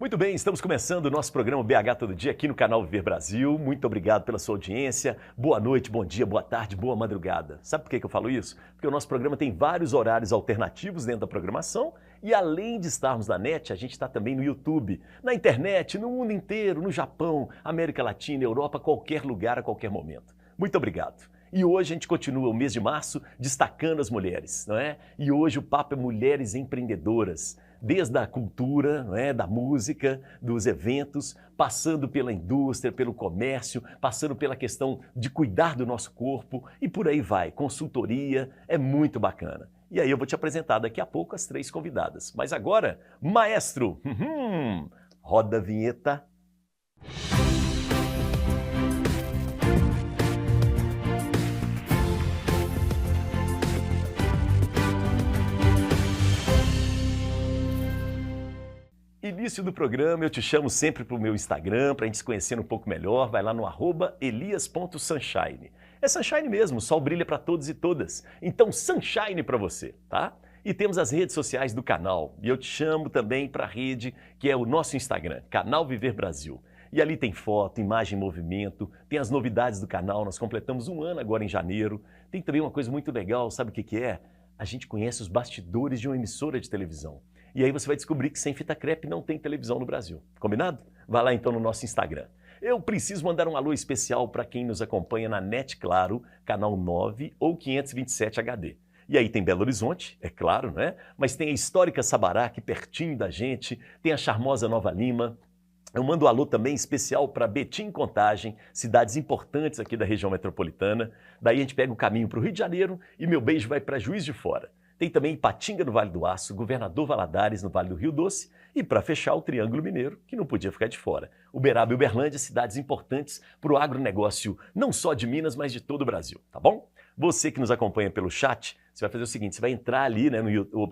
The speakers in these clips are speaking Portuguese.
Muito bem, estamos começando o nosso programa BH Todo Dia aqui no canal Viver Brasil. Muito obrigado pela sua audiência. Boa noite, bom dia, boa tarde, boa madrugada. Sabe por que eu falo isso? Porque o nosso programa tem vários horários alternativos dentro da programação e além de estarmos na net, a gente está também no YouTube, na internet, no mundo inteiro, no Japão, América Latina, Europa, qualquer lugar, a qualquer momento. Muito obrigado. E hoje a gente continua o mês de março destacando as mulheres, não é? E hoje o papo é Mulheres Empreendedoras. Desde a cultura, não é? Da música, dos eventos, passando pela indústria, pelo comércio, passando pela questão de cuidar do nosso corpo e por aí vai. Consultoria, é muito bacana. E aí eu vou te apresentar daqui a pouco as 3 convidadas. Mas agora, maestro, roda a vinheta. Início do programa, eu te chamo sempre para o meu Instagram, para a gente se conhecer um pouco melhor. Vai lá no @elias.sunshine. É Sunshine mesmo, o sol brilha para todos e todas. Então, Sunshine para você, tá? E temos as redes sociais do canal. E eu te chamo também para a rede que é o nosso Instagram, Canal Viver Brasil. E ali tem foto, imagem em movimento, tem as novidades do canal. Nós completamos 1 ano agora em janeiro. Tem também uma coisa muito legal, sabe o que é? A gente conhece os bastidores de uma emissora de televisão. E aí você vai descobrir que sem fita crepe não tem televisão no Brasil. Combinado? Vai lá então no nosso Instagram. Eu preciso mandar um alô especial para quem nos acompanha na NET Claro, canal 9 ou 527 HD. E aí tem Belo Horizonte, é claro, né? Mas tem a histórica Sabará, aqui pertinho da gente, tem a charmosa Nova Lima. Eu mando um alô também especial para Betim e Contagem, cidades importantes aqui da região metropolitana. Daí a gente pega o caminho para o Rio de Janeiro e meu beijo vai para Juiz de Fora. Tem também Ipatinga no Vale do Aço, Governador Valadares no Vale do Rio Doce e, para fechar, o Triângulo Mineiro, que não podia ficar de fora. Uberaba e Uberlândia, cidades importantes para o agronegócio, não só de Minas, mas de todo o Brasil, tá bom? Você que nos acompanha pelo chat, você vai fazer o seguinte, você vai entrar ali né,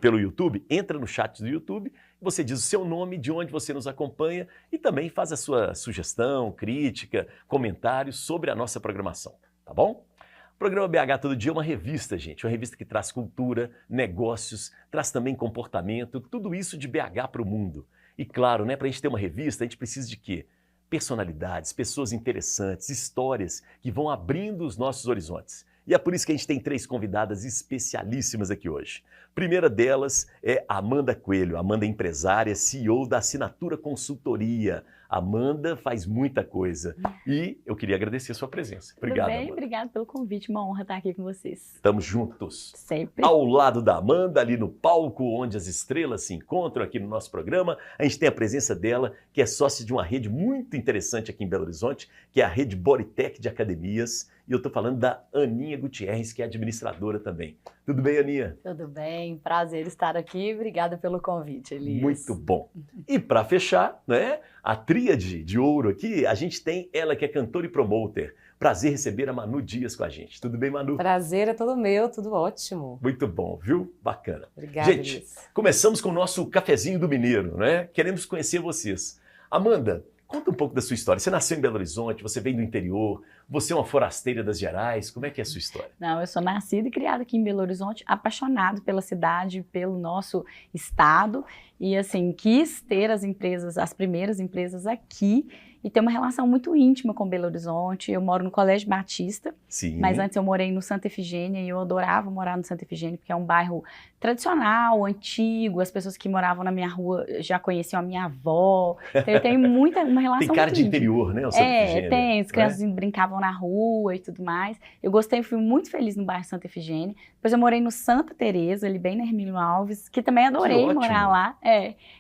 pelo YouTube, entra no chat do YouTube, você diz o seu nome, de onde você nos acompanha e também faz a sua sugestão, crítica, comentário sobre a nossa programação, tá bom? O programa BH Todo Dia é uma revista, gente. Uma revista que traz cultura, negócios, traz também comportamento, tudo isso de BH para o mundo. E claro, né, para a gente ter uma revista, a gente precisa de quê? Personalidades, pessoas interessantes, histórias que vão abrindo os nossos horizontes. E é por isso que a gente tem 3 convidadas especialíssimas aqui hoje. A primeira delas é Amanda Coelho. Amanda é empresária, CEO da Assinatura Consultoria. Amanda faz muita coisa e eu queria agradecer a sua presença. Obrigado, Tudo bem? Amanda. Obrigada pelo convite, uma honra estar aqui com vocês. Estamos juntos. Sempre. Ao lado da Amanda, ali no palco onde as estrelas se encontram aqui no nosso programa, a gente tem a presença dela, que é sócia de uma rede muito interessante aqui em Belo Horizonte, que é a rede Bodytech de academias. E eu estou falando da Aninha Gutierrez, que é administradora também. Tudo bem, Aninha? Tudo bem, prazer estar aqui. Obrigada pelo convite, Elias. Muito bom. E para fechar, né, a tríade de ouro aqui, a gente tem ela que é cantora e promoter. Prazer receber a Manu Dias com a gente. Tudo bem, Manu? Prazer é todo meu, tudo ótimo. Muito bom, viu? Bacana. Obrigada, gente, Elias. começamos com o nosso cafezinho do mineiro, né? Queremos conhecer vocês. Amanda, conta um pouco da sua história. Você nasceu em Belo Horizonte, você veio do interior, você é uma forasteira das Gerais. Como é que é a sua história? Não, eu sou nascida e criada aqui em Belo Horizonte, apaixonada pela cidade, pelo nosso estado e assim, quis ter as primeiras empresas aqui e ter uma relação muito íntima com Belo Horizonte. Eu moro no Colégio Batista, Sim. mas antes eu morei no Santa Efigênia e eu adorava morar no Santa Efigênia porque é um bairro tradicional, antigo, as pessoas que moravam na minha rua já conheciam a minha avó, então eu tenho uma relação Tem cara muito de íntima. interior, né? O Santa Efigênia, Tem, as crianças né? brincavam na rua e tudo mais. Eu gostei, fui muito feliz no bairro Santa Efigênia. Depois eu morei no Santa Teresa, ali bem na Hermílio Alves, que também adorei ótimo. morar lá.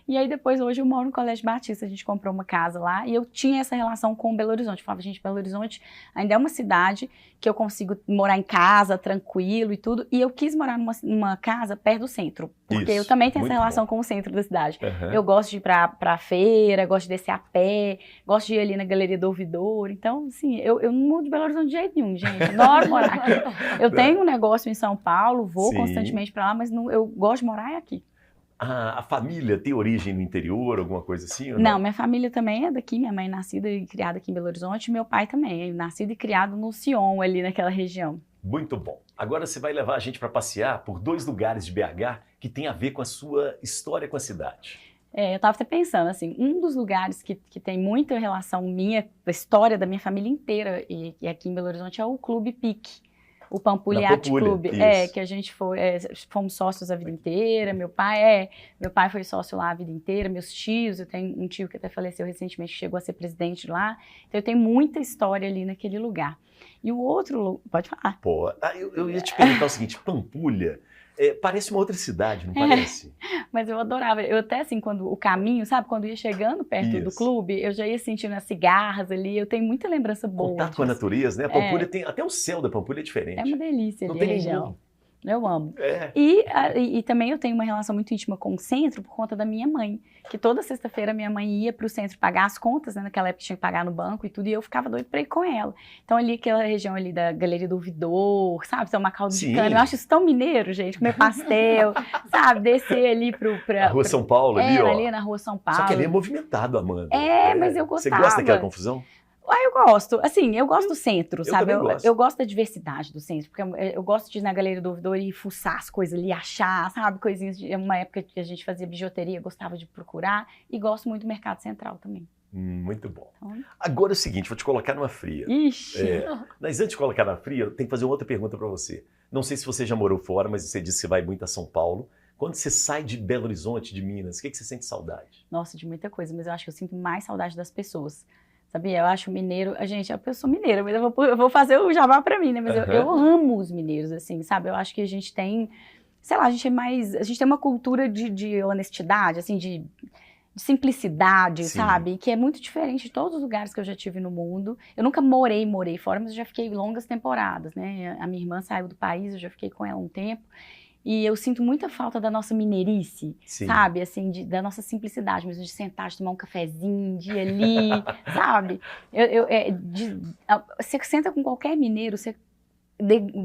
E aí depois hoje eu moro no Colégio Batista, a gente comprou uma casa lá e eu tinha essa relação com Belo Horizonte. Eu falava, gente, Belo Horizonte ainda é uma cidade que eu consigo morar em casa, tranquilo e tudo. E eu quis morar numa casa perto do centro, porque Isso, eu também tenho muito essa relação bom. com o centro da cidade. Uhum. Eu gosto de ir pra feira, gosto de descer a pé, gosto de ir ali na Galeria do Ouvidor. Então, assim, eu não mudo de Belo Horizonte de jeito nenhum, gente. Adoro morar aqui. Eu tenho um negócio em São Paulo, vou Sim. constantemente pra lá, mas eu gosto de morar aqui. A família tem origem no interior, alguma coisa assim? Ou Não, minha família também é daqui, minha mãe é nascida e criada aqui em Belo Horizonte, meu pai também, é nascido e criado no Sion, ali naquela região. Muito bom. Agora você vai levar a gente para passear por 2 lugares de BH que tem a ver com a sua história com a cidade. Eu estava até pensando, assim, um dos lugares que tem muita relação minha, a história da minha família inteira, e aqui em Belo Horizonte, é o Clube Pique. O Pampulha Yacht Club, que a gente fomos sócios a vida inteira, meu pai foi sócio lá a vida inteira, meus tios, eu tenho um tio que até faleceu recentemente, que chegou a ser presidente lá, então eu tenho muita história ali naquele lugar. E o outro, pode falar. Pô, eu ia te perguntar o seguinte, Pampulha, parece uma outra cidade, não parece? Mas eu adorava, eu até assim, quando o caminho, sabe, quando ia chegando perto do clube, eu já ia sentindo as cigarras ali, eu tenho muita lembrança boa. Contato com a natureza, né? A Pampulha tem, até o céu da Pampulha é diferente. É uma delícia ali a região. Eu amo. É. E também eu tenho uma relação muito íntima com o centro por conta da minha mãe, que toda sexta-feira minha mãe ia para o centro pagar as contas, né? Naquela época tinha que pagar no banco e tudo, e eu ficava doida para ir com ela. Então ali aquela região ali da Galeria do Ouvidor, sabe? São uma caldo de cana, eu acho isso tão mineiro, gente, comer pastel, sabe? Descer ali a Rua São Paulo ali, ó. ali na Rua São Paulo. Só que ali é movimentado, Amanda. Mas eu gostava. Você gosta daquela confusão? Eu gosto, assim, eu gosto do centro, sabe? Gosto. Eu gosto da diversidade do centro, porque eu gosto de ir na Galeria do Ouvidor e fuçar as coisas ali, achar, sabe? Coisinhas de uma época que a gente fazia bijuteria, gostava de procurar, e gosto muito do Mercado Central também. Muito bom. Então... Agora é o seguinte, vou te colocar numa fria. Ixi! Mas antes de colocar na fria, eu tenho que fazer uma outra pergunta para você. Não sei se você já morou fora, mas você disse que você vai muito a São Paulo. Quando você sai de Belo Horizonte, de Minas, o que você sente saudade? Nossa, de muita coisa, mas eu acho que eu sinto mais saudade das pessoas. Sabia? Eu acho mineiro... Gente, eu sou mineira, mas eu vou fazer o jabá pra mim, né? Mas eu amo os mineiros, assim, sabe? Eu acho que a gente tem... Sei lá, a gente tem uma cultura de honestidade, assim, de simplicidade, Sim. Sabe? Que é muito diferente de todos os lugares que eu já tive no mundo. Eu nunca morei fora, mas eu já fiquei longas temporadas, né? A minha irmã saiu do país, eu já fiquei com ela um tempo. E eu sinto muita falta da nossa mineirice, Sim. Sabe? Assim, da nossa simplicidade mesmo, de sentar, de tomar um cafezinho, de ir ali, sabe? Você senta com qualquer mineiro, você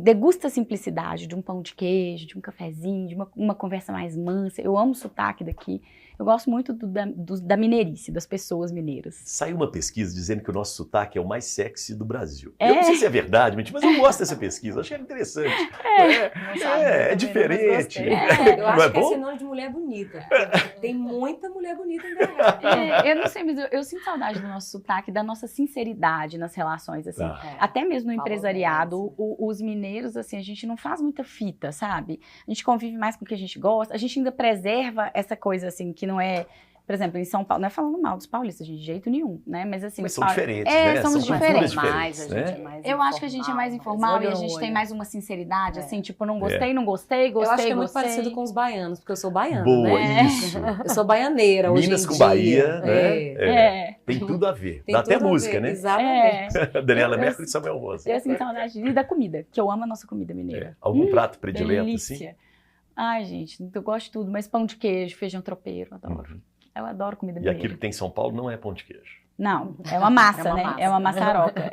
degusta a simplicidade de um pão de queijo, de um cafezinho, de uma conversa mais mansa. Eu amo o sotaque daqui. Eu gosto muito da mineirice, das pessoas mineiras. Saiu uma pesquisa dizendo que o nosso sotaque é o mais sexy do Brasil. Eu não sei se é verdade, mas eu gosto dessa pesquisa. Achei interessante. É diferente. Eu acho que é sinônimo de mulher bonita. Tem muita mulher bonita em BH. Eu não sei, mas eu sinto saudade do nosso sotaque, da nossa sinceridade nas relações, assim. Até mesmo no empresariado, os mineiros, assim, a gente não faz muita fita, sabe? A gente convive mais com o que a gente gosta. A gente ainda preserva essa coisa, assim, que não é... Por exemplo, em São Paulo, não é falando mal dos paulistas, de jeito nenhum, né? Mas assim... Mas são diferentes, né? Somos diferentes. Eu acho que a gente é mais informal e a gente tem mais uma sinceridade, assim, tipo, não gostei, gostei. Eu acho que é muito parecido com os baianos, porque eu sou baiana, Boa, né? isso. Eu sou baianeira hoje Minas em com dia. Bahia, né? Tem tudo a ver. Dá até música, né? Exatamente. Daniela Mercury e Samuel Rosa. Eu sinto saudade e da comida, que eu amo a nossa comida mineira. Algum prato predileto, delícia. Assim? Ai, gente, eu gosto de tudo, mas pão de queijo, feijão tropeiro, adoro. Eu adoro comida mineira. E aquilo que tem em São Paulo não é pão de queijo. Não, é uma massa, né? É uma maçaroca.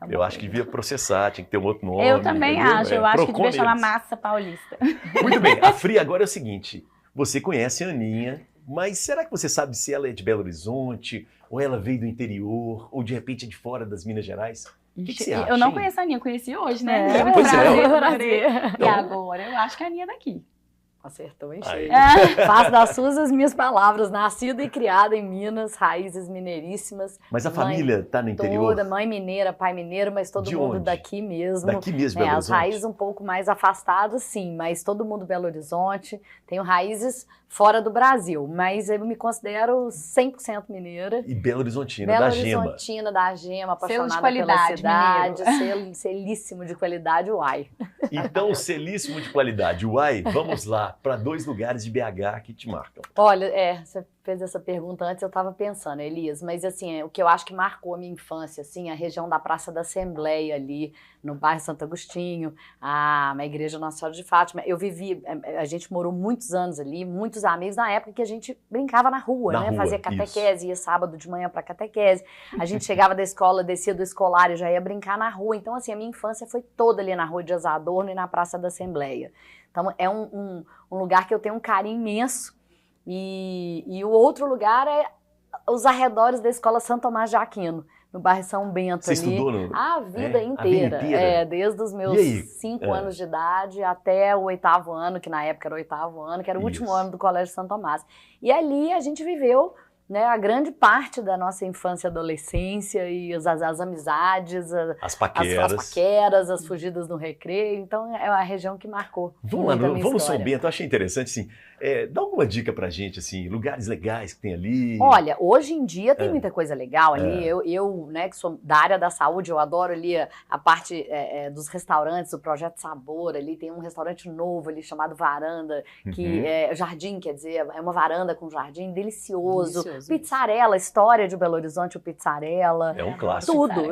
Eu acho que devia processar, tinha que ter um outro nome. Eu também acho, eu acho que devia chamar eles. massa paulista. Muito bem, a fria agora é o seguinte, você conhece a Aninha, mas será que você sabe se ela é de Belo Horizonte, ou ela veio do interior, ou de repente é de fora das Minas Gerais? O que você acha? Eu não conheço a Aninha, eu conheci hoje, né? Pois E agora, eu acho que a Aninha é daqui. Acertou em cheio. Faço das suas as minhas palavras. Nascida e criada em Minas, raízes mineiríssimas. Mas a família está no interior? Toda, mãe mineira, pai mineiro, mas todo mundo daqui mesmo. Daqui mesmo, Belo Horizonte? As raízes um pouco mais afastadas, sim, mas todo mundo Belo Horizonte. Tenho raízes fora do Brasil, mas eu me considero 100% mineira. E Belo Horizontina, da Gema. Belo Horizontina, da Gema, apaixonada selo de qualidade, pela cidade. Selíssimo de qualidade, uai. Então, selíssimo de qualidade, uai, vamos lá. Para 2 lugares de BH que te marcam. Olha, você fez essa pergunta antes, eu estava pensando, Elias, mas assim, o que eu acho que marcou a minha infância, assim, a região da Praça da Assembleia ali, no bairro Santo Agostinho, a Igreja Nossa Senhora de Fátima. Eu vivi, a gente morou muitos anos ali, muitos amigos, na época que a gente brincava na rua, né? Fazia catequese, ia sábado de manhã para catequese. A gente chegava da escola, descia do escolar e já ia brincar na rua. Então, assim, a minha infância foi toda ali na Rua de Adorno e na Praça da Assembleia. Então, é um lugar que eu tenho um carinho imenso. E o outro lugar é os arredores da Escola Santo Tomás de Aquino. no bairro São Bento. Você ali. estudou no... A vida inteira. A vida inteira? Desde os meus 5 anos de idade até o 8º ano, que na época era o 8º ano, que era o último ano do Colégio Santo Tomás. E ali a gente viveu, né, a grande parte da nossa infância e adolescência e as amizades, as paqueras, as fugidas no recreio. Então é a região que marcou. Vamos São Bento, eu achei interessante, assim, dá alguma dica pra gente, assim, lugares legais que tem ali. Olha, hoje em dia tem muita coisa legal ali. Eu, né, que sou da área da saúde, eu adoro ali a parte dos restaurantes, do Projeto Sabor ali. Tem um restaurante novo ali chamado Varanda, que é jardim, quer dizer, é uma varanda com jardim delicioso. Pizzarella, história de Belo Horizonte, o Pizzarella. É um clássico. Tudo.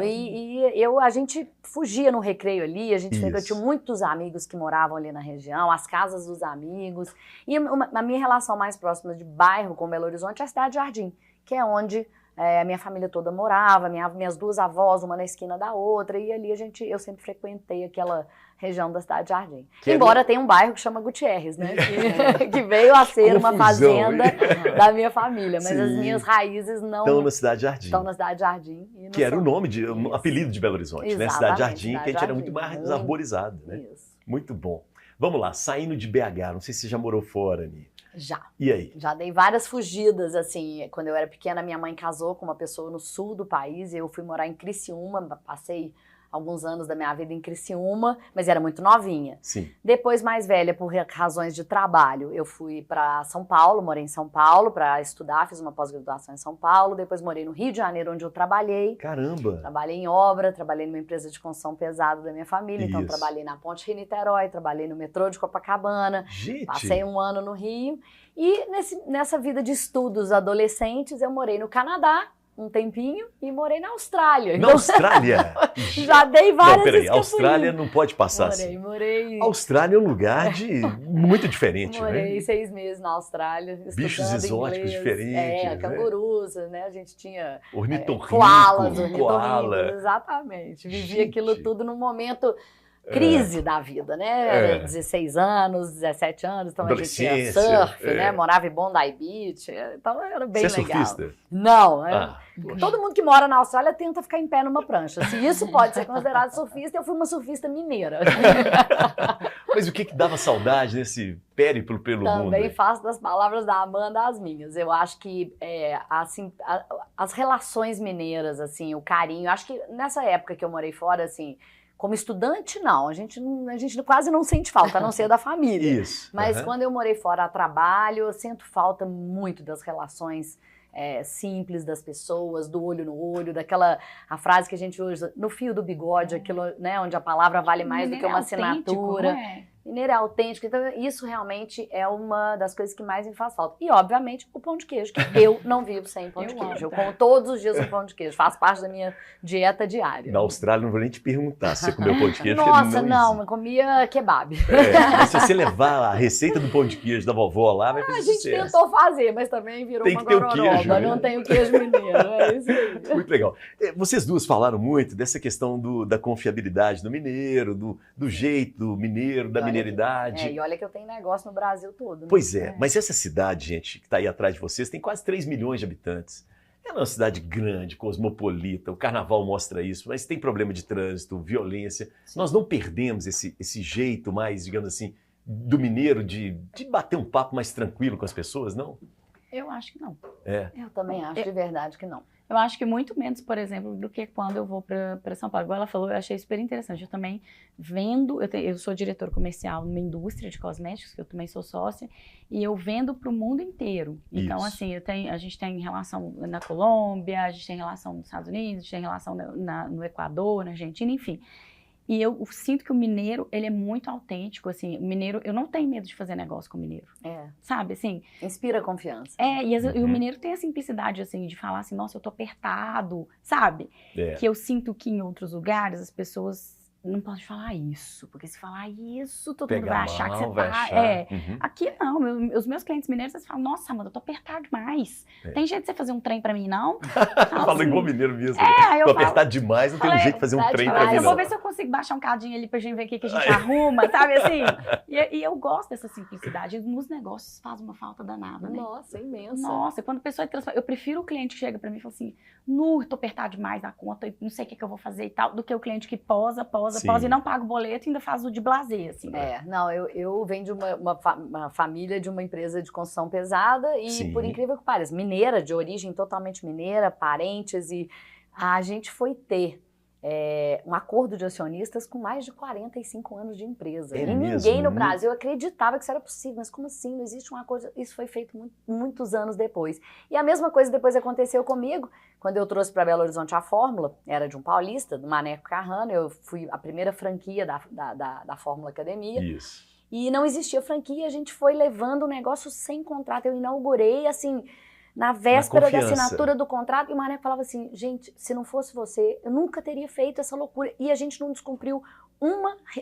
A gente fugia no recreio ali, a gente tinha muitos amigos que moravam ali na região, as casas dos amigos. E a minha relação mais próxima de bairro com Belo Horizonte é a Cidade Jardim, que é onde a minha família toda morava, minhas 2 avós, uma na esquina da outra, e ali eu sempre frequentei aquela região da Cidade Jardim. Embora tenha um bairro que chama Gutierrez, né? Que veio a ser uma fazenda da minha família, mas as minhas raízes não... Estão na Cidade Jardim. Estão na Cidade Jardim. Que era o nome, um apelido de Belo Horizonte, né? Cidade Jardim, que a gente era muito mais arborizado, né? Isso. Muito bom. Vamos lá, saindo de BH, não sei se você já morou fora, Ani. Já. E aí? Já dei várias fugidas, assim. Quando eu era pequena, minha mãe casou com uma pessoa no sul do país, e eu fui morar em Criciúma, passei alguns anos da minha vida em Criciúma, mas era muito novinha. Sim. Depois, mais velha, por razões de trabalho, eu fui para São Paulo, morei em São Paulo para estudar, fiz uma pós-graduação em São Paulo, depois morei no Rio de Janeiro, onde eu trabalhei. Caramba! Trabalhei em obra, trabalhei numa empresa de construção pesada da minha família, então trabalhei na Ponte Rio-Niterói, trabalhei no metrô de Copacabana, passei um ano no Rio, e nessa vida de estudos adolescentes, eu morei no Canadá, um tempinho, e morei na Austrália. Na Austrália? Já dei várias vezes. Austrália não pode passar assim. Morei. Austrália é um lugar muito diferente, né? Morei 6 meses na Austrália. Bichos exóticos diferentes. Cangurus, né? A gente tinha ornitorrinco, koalas, koala. Exatamente. Vivia aquilo tudo num momento... crise da vida, né? Era 16 anos, 17 anos, então a gente tinha surf, né? Morava em Bondi Beach, então era bem legal. Você é surfista? Não, todo mundo que mora na Austrália tenta ficar em pé numa prancha. Se isso pode ser considerado surfista, eu fui uma surfista mineira. Mas o que dava saudade nesse périplo pelo mundo? Também faço das palavras da Amanda as minhas. Eu acho que assim, as relações mineiras, assim, o carinho, acho que nessa época que eu morei fora, assim, como estudante, não. A gente quase não sente falta, a não ser da família. Isso. Mas quando eu morei fora a trabalho, eu sinto falta muito das relações simples das pessoas, do olho no olho, a frase que a gente usa, no fio do bigode, aquilo, né, onde a palavra vale mais do que uma assinatura. Mineiro é autêntico, então isso realmente é uma das coisas que mais me faz falta. E, obviamente, o pão de queijo, que eu não vivo sem pão de queijo. Eu como todos os dias um pão de queijo, faz parte da minha dieta diária. Na Austrália, não vou nem te perguntar se você comeu pão de queijo. Nossa, não, eu comia kebab. Mas se você levar a receita do pão de queijo da vovó lá, vai fazer sucesso. A gente tentou fazer, mas também virou uma gororoba, não tem o queijo mineiro, é isso aí. Muito legal. Vocês duas falaram muito dessa questão da confiabilidade do mineiro, do jeito do mineiro, da mineridade. E olha que eu tenho negócio no Brasil todo. Né? Pois mas essa cidade, gente, que está aí atrás de vocês, tem quase 3 milhões de habitantes. É uma cidade grande, cosmopolita, o carnaval mostra isso, mas tem problema de trânsito, violência. Sim. Nós não perdemos esse jeito mais, digamos assim, do mineiro de bater um papo mais tranquilo com as pessoas, não? Eu acho que não. Eu também acho de verdade que não. Eu acho que muito menos, por exemplo, do que quando eu vou para São Paulo. Igual ela falou, eu achei super interessante. Eu também vendo, eu sou diretor comercial numa indústria de cosméticos, que eu também sou sócia, e eu vendo para o mundo inteiro. Então, assim, a gente tem relação na Colômbia, a gente tem relação nos Estados Unidos, a gente tem relação no Equador, na Argentina, enfim. E eu sinto que o mineiro, ele é muito autêntico, assim, o mineiro, eu não tenho medo de fazer negócio com o mineiro. Sabe, assim... Inspira confiança. E o mineiro tem a simplicidade, assim, de falar assim, nossa, eu tô apertado, sabe? Que eu sinto que em outros lugares as pessoas não pode falar isso, porque se falar isso, todo Pega mundo vai achar que mal, você vai tá... achar. É. Uhum. Aqui não, os meus clientes mineiros, eles falam, nossa, Amanda, eu tô apertado demais. É. Tem jeito de você fazer um trem pra mim, não? Fala igual mineiro mesmo. aí eu Tô falo- apertado demais, não tem um falei, jeito de fazer um trem pra demais, mim, Eu vou não. ver se eu consigo baixar um cadinho ali pra gente ver o que a gente arruma, sabe assim? E eu gosto dessa simplicidade. Nos negócios faz uma falta danada, né? Nossa, imensa. Nossa, quando a pessoa é transparente, eu prefiro o cliente que chega pra mim e fala assim, tô apertado demais na conta, não sei o que eu vou fazer e tal, do que o cliente que posa Sim. e não paga o boleto e ainda faz o de blazer, assim. Não, eu venho de uma família de uma empresa de construção pesada e, Sim. por incrível que pareça, mineira, de origem totalmente mineira, parentes, e a gente foi ter um acordo de acionistas com mais de 45 anos de empresa. É e mesmo? ninguém no Brasil acreditava que isso era possível, mas como assim? Não existe um acordo? Isso foi feito muitos anos depois. E a mesma coisa depois aconteceu comigo, quando eu trouxe para Belo Horizonte a Fórmula, era de um paulista, do Maneco Carrano, eu fui a primeira franquia da Fórmula Academia. Isso. E não existia franquia, a gente foi levando o negócio sem contrato. Eu inaugurei, assim, na véspera da confiança. assinatura do contrato, e o Maneco falava assim, gente, se não fosse você, eu nunca teria feito essa loucura. E a gente não descumpriu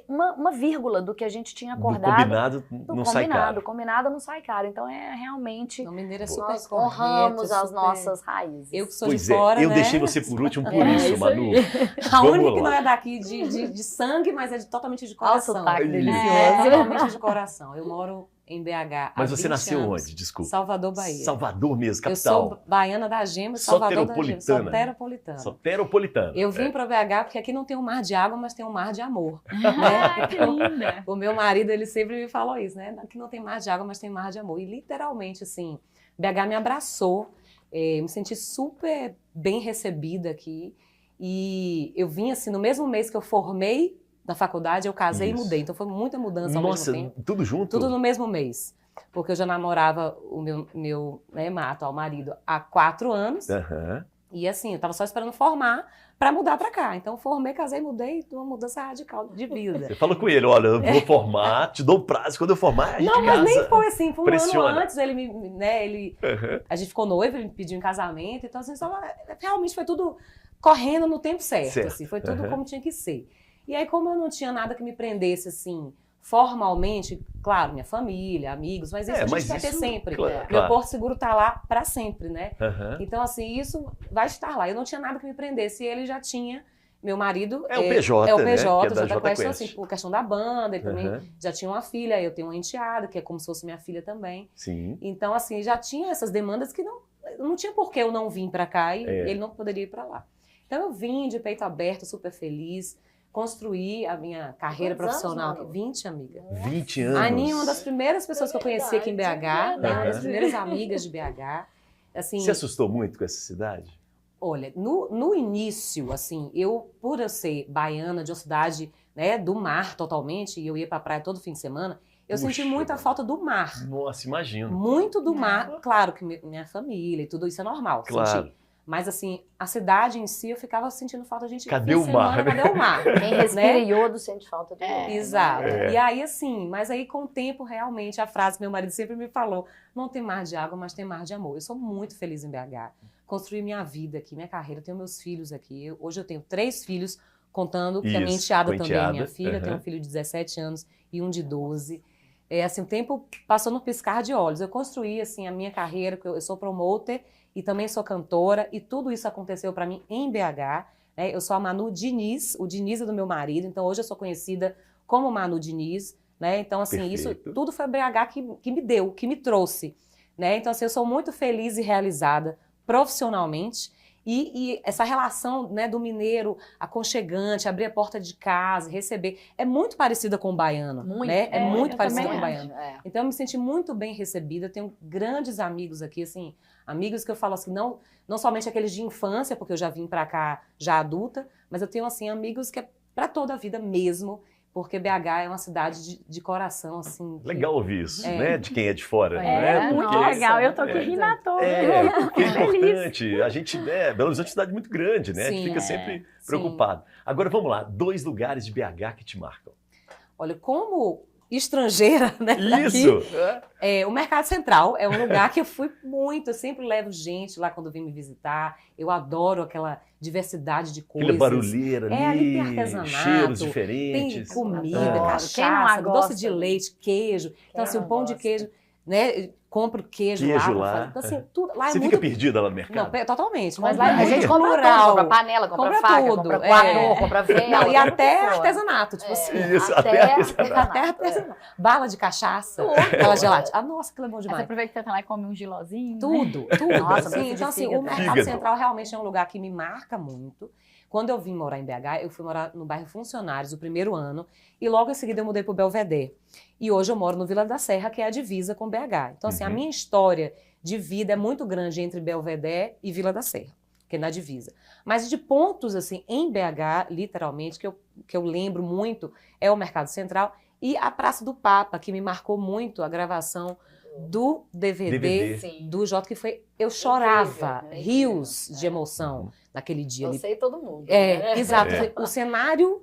uma vírgula do que a gente tinha Do acordado. combinado não sai caro. Combinado não sai caro. Então, realmente, O mineiro é super nós correto, honramos as super- nossas raízes. Eu que sou Pois de fora, eu né? deixei você por último por É, isso, isso Manu. A Vamos única que lá. não é daqui de sangue, mas é totalmente de Olha o coração. sotaque Isso. delicioso. É, totalmente de coração. Eu moro em BH há Mas você 20 nasceu anos. onde? Desculpa. Salvador, Bahia. Salvador mesmo, Eu capital. sou baiana da Gema, Salvador da Gema. Soteropolitana. Soteropolitana. Soteropolitana. Eu vim É. para BH porque aqui não tem um mar de água, mas tem um mar de amor. Ah, que linda. O meu marido, ele sempre me falou isso, né? Aqui não tem mar de água, mas tem mar de amor. E literalmente, assim, BH me abraçou. Me senti super bem recebida aqui. E eu vim, assim, no mesmo mês que eu formei na faculdade, eu casei Isso. e mudei. Então foi muita mudança ao Nossa, mesmo tempo. tudo junto? Tudo no mesmo mês. Porque eu já namorava o meu atual marido há 4 anos. Aham. E assim, eu tava só esperando formar para mudar para cá. Então formei, casei, mudei, uma mudança radical de vida. Você falou com ele, olha, eu vou formar, te dou prazo, quando eu formar, a gente Não, mas casa. nem foi assim, foi um Pressiona. ano antes, Aham. a gente ficou noivo, ele me pediu em casamento, então assim, realmente foi tudo correndo no tempo certo, Certo. assim, foi tudo Aham. como tinha que ser. E aí, como eu não tinha nada que me prendesse, assim, formalmente, claro, minha família, amigos, mas isso a gente quer ter sempre. Claro, Meu Porto Seguro tá lá para sempre, né? Aham. Então, assim, isso vai estar lá. Eu não tinha nada que me prendesse, e ele já tinha. Meu marido É o PJ, é o né? PJ, Que é da já tá com J essa, Quest. assim, por questão da banda, ele também Aham. já tinha uma filha, eu tenho uma enteada, que é como se fosse minha filha também. Sim. Então, assim, já tinha essas demandas que não tinha por que eu não vir para cá e É. ele não poderia ir para lá. Então, eu vim de peito aberto, super feliz, construí a minha carreira Quantos profissional anos, aqui. Manu? 20, amiga. 20 anos. A Aninha é uma das primeiras pessoas que eu conheci aqui em BH, né? Uma das verdade. primeiras amigas de BH. Assim, Se assustou muito com essa cidade? olha, no início, assim, por eu ser baiana de uma cidade, né, do mar totalmente, e eu ia pra praia todo fim de semana, eu Puxa, senti muita mano. falta do mar. Nossa, imagino. Muito do É. mar. Claro que minha família e tudo isso é normal. Claro. Sentir. Mas, assim, a cidade em si, eu ficava sentindo falta. A gente, Cadê fim o de mar, semana, né? Cadê o mar? Quem respira iodo sente falta do iodo. Exato. É. E aí, assim, mas aí com o tempo, realmente, a frase que meu marido sempre me falou, não tem mar de água, mas tem mar de amor. Eu sou muito feliz em BH. Construí minha vida aqui, minha carreira, tenho meus filhos aqui. Hoje eu tenho 3 filhos, contando que a minha Isso, enteada com também é enteada, minha filha. Eu tenho aham. um filho de 17 anos e um de 12. Assim, o tempo passou no piscar de olhos. Eu construí, assim, a minha carreira, eu sou promoter e também sou cantora, e tudo isso aconteceu para mim em BH. Né? Eu sou a Manu Diniz, o Diniz é do meu marido, então hoje eu sou conhecida como Manu Diniz, né? Então, assim, isso Perfeito. tudo foi BH que me deu, que me trouxe, né? Então, assim, eu sou muito feliz e realizada profissionalmente, e essa relação, né, do mineiro aconchegante, abrir a porta de casa, receber, é muito parecida com o baiano, Muito. né? É muito eu parecida também com o acho. baiano. Então, eu me senti muito bem recebida, tenho grandes amigos aqui, assim, amigos que eu falo assim, não somente aqueles de infância, porque eu já vim pra cá já adulta, mas eu tenho, assim, amigos que é pra toda a vida mesmo, porque BH é uma cidade de coração, assim. que- Legal ouvir isso, É. né? De quem é de fora. É, né? muito Porque- legal. Eu tô aqui É. rindo à toa. É, porque é Feliz. importante. A gente, Belo Horizonte é uma cidade muito grande, né? a gente Sim, fica é. sempre Sim. preocupado. Agora vamos lá, 2 lugares de BH que te marcam. Olha, como estrangeira, né? Isso! O Mercado Central é um lugar que eu fui muito, eu sempre levo gente lá quando vem me visitar. Eu adoro aquela diversidade de coisas. Aquela barulheira ali, ali tem artesanato, cheiros tem diferentes. comida, Adoro. Quem não cachaça, gosta? doce de leite, queijo. Então, assim, não o pão de gosta? queijo, né? Compro queijo Queijo lá. lá. Pra fazer. Então, assim, tudo lá Você é fica muito... perdida lá no Não, mercado? totalmente. Mas Mas lá lá é a gente muito compra plural. tudo, compra panela, compra Compra faca, tudo, compra coador, compra vela. Não, e até compra tudo. artesanato, tipo assim. Isso, até até artesanato. Até artesanato. Bala de cachaça, aquela gelatina. Ah, nossa, aquilo é bom Aí você demais. aproveita que você tá lá e come um gilozinho, né? Tudo. Nossa, Sim, bife de então, assim, o fígado. Mercado Fígado. Central realmente é um lugar que me marca muito. Quando eu vim morar em BH, eu fui morar no bairro Funcionários o primeiro ano e logo em seguida eu mudei para o Belvedere. E hoje eu moro no Vila da Serra, que é a divisa com BH. Então, assim, a minha história de vida é muito grande entre Belvedere e Vila da Serra, que é na divisa. Mas de pontos, assim, em BH, literalmente, que eu lembro muito, é o Mercado Central e a Praça do Papa, que me marcou muito a gravação do DVD. Sim. Do Jota, que foi... Eu chorava, Incrível, né? rios de emoção naquele dia. Eu sei todo mundo. Exato. É. O cenário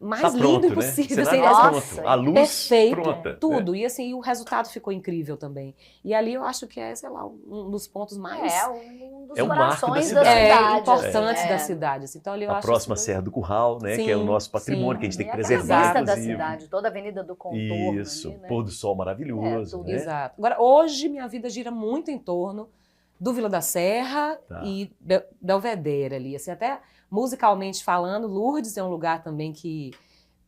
mais Tá lindo pronto, né? possível. Cenário assim, tá nossa, pronto. A luz perfeito, pronta. tudo. E assim, o resultado ficou incrível também. E ali eu acho que é, sei lá, um dos pontos mais Um dos É um marco da corações da cidade. cidade. importantes assim, da cidade. Assim. Então ali eu A acho próxima assim, Serra do Curral, né? Sim, que é o nosso patrimônio, sim. que a gente tem que E até a preservar, vista da inclusive. cidade, toda a Avenida do Contorno. Isso, ali, né? pôr do sol maravilhoso, É, tudo né? Exato. Agora, hoje minha vida gira muito em torno do Vila da Serra Tá. e Belvedere ali. Assim, até musicalmente falando, Lourdes é um lugar também que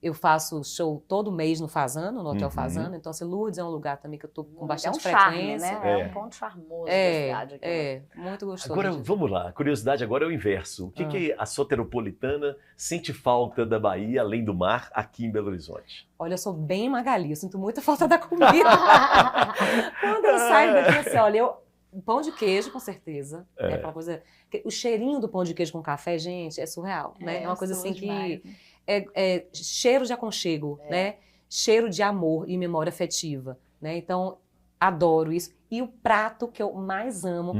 eu faço show todo mês no Fazano, no Hotel Uhum. Fazano. Então, assim, Lourdes é um lugar também que eu tô com bastante é um charme, frequência. né? É É. um ponto charmoso da cidade. aquilo. Muito gostoso. Agora, de- vamos lá. A curiosidade agora é o inverso. O que a soteropolitana sente falta da Bahia, além do mar, aqui em Belo Horizonte? Olha, eu sou bem Magali, eu sinto muita falta da comida. Quando eu saio daqui, assim, olha, pão de queijo, com certeza. É. Né, aquela coisa... O cheirinho do pão de queijo com café, gente, é surreal, né? É uma coisa assim que... É cheiro de aconchego, né? Cheiro de amor e memória afetiva, né? Então, adoro isso. E o prato que eu mais amo,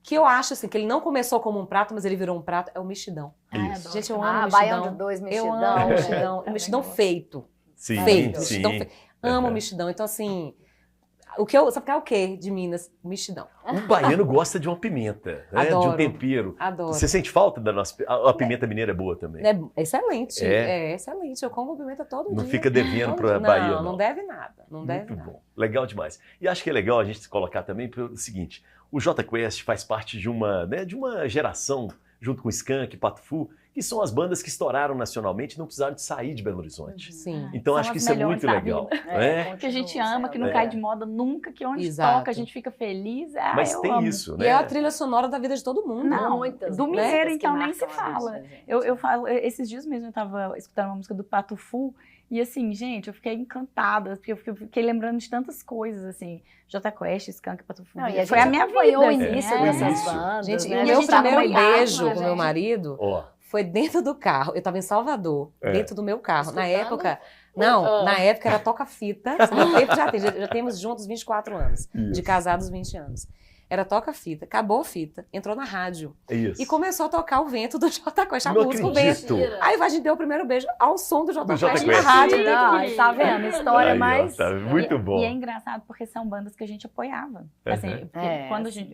que eu acho assim, que ele não começou como um prato, mas ele virou um prato, é o mexidão. Isso. Gente, eu amo Baião mexidão. de dois, Eu mexidão. amo né? mexidão. Também Mexidão gosto. feito. Sim, Feito. sim. Mexidão feito. Amo mexidão. Então, assim... Sabe que é o quê de Minas? Mexidão. O baiano gosta de uma pimenta, né? De um Adoro. tempero. Adoro. Você sente falta da nossa... A pimenta mineira é boa também. É excelente. É? É excelente. Eu como pimenta todo Não dia. fica devendo Todo para a dia. Bahia, Não deve nada. Não deve Muito nada. bom. Legal demais. E acho que é legal a gente se colocar também pelo seguinte, o Jota Quest faz parte de uma geração, junto com Skank, Pato Fu, que são as bandas que estouraram nacionalmente e não precisaram de sair de Belo Horizonte. Sim. Então São acho que as isso é melhores muito da legal. vida. Né? Que a gente ama, que não É. cai de moda nunca, que onde Exato. toca a gente fica feliz. Mas eu tem amo. isso, E é a né? trilha sonora da vida de todo mundo. Não, Muitas, do muitas Mineiro, que então, nem se marcam a vida fala. da gente. Eu falo, esses dias mesmo eu tava escutando uma música do Pato Fu e assim, gente, eu fiquei encantada, porque eu fiquei lembrando de tantas coisas, assim, Jota Quest, Skank, Pato Fu. Não, e a Foi gente a minha acompanhou vida. o assim, início o dessas início. bandas, Gente, né? e o E a meu gente primeiro acompanhava, beijo né, com meu gente? marido Ó, foi dentro do carro. Eu tava em Salvador, É. dentro do meu carro. Na Escutando? época... Não, Ah. na época era toca-fita. No tempo já temos juntos 24 anos. Isso. De casados 20 anos. Era toca-fita. Acabou a fita. Entrou na rádio. é isso. E começou a tocar o vento do Jota Quest. A Não música, o vento. acredito. Aí a gente deu o primeiro beijo ao som do Jota Do Jota Quest na Quest. rádio. Não, e tá vendo? História Aí, ó, mais... tá muito bom. E é engraçado porque são bandas que a gente apoiava. Assim, porque É,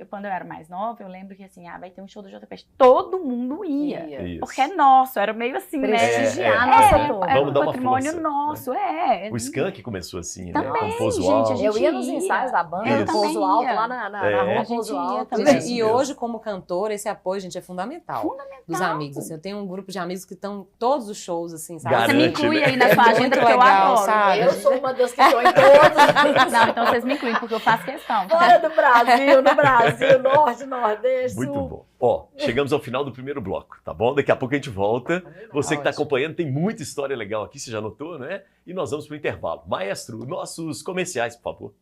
quando eu era mais nova, eu lembro que assim, vai ter um show do Jota Quest. Todo mundo ia. Isso. Porque é nosso, era meio assim, né? Prestigiar a É, nossa é. turma. Era Vamos um dar uma patrimônio força, nosso, é. O Skank começou assim, Também, né? Com Pouso gente, Alto. a gente Eu ia nos ia. ensaios da banda, Eu no também Pouso Alto, ia. lá na É. rua A gente Pouso ia Alto. também. né? Isso E mesmo. hoje, como cantora, esse apoio, gente, é fundamental. Dos amigos, assim. Eu tenho um grupo de amigos que estão todos os shows, assim, sabe? Garante, Você me inclui né? aí na sua agenda, Muito porque eu legal, adoro. sabe? Eu sou uma das que estou em todos. Não, então vocês me incluem, porque eu faço questão. Fora do Brasil, no Brasil, Norte, Nordeste, Muito Sul. bom. Ó, chegamos ao final do primeiro bloco, tá bom? Daqui a pouco a gente volta. Você que está Ótimo. acompanhando, tem muita história legal aqui, você já notou, né? E nós vamos para o intervalo. Maestro, nossos comerciais, por favor.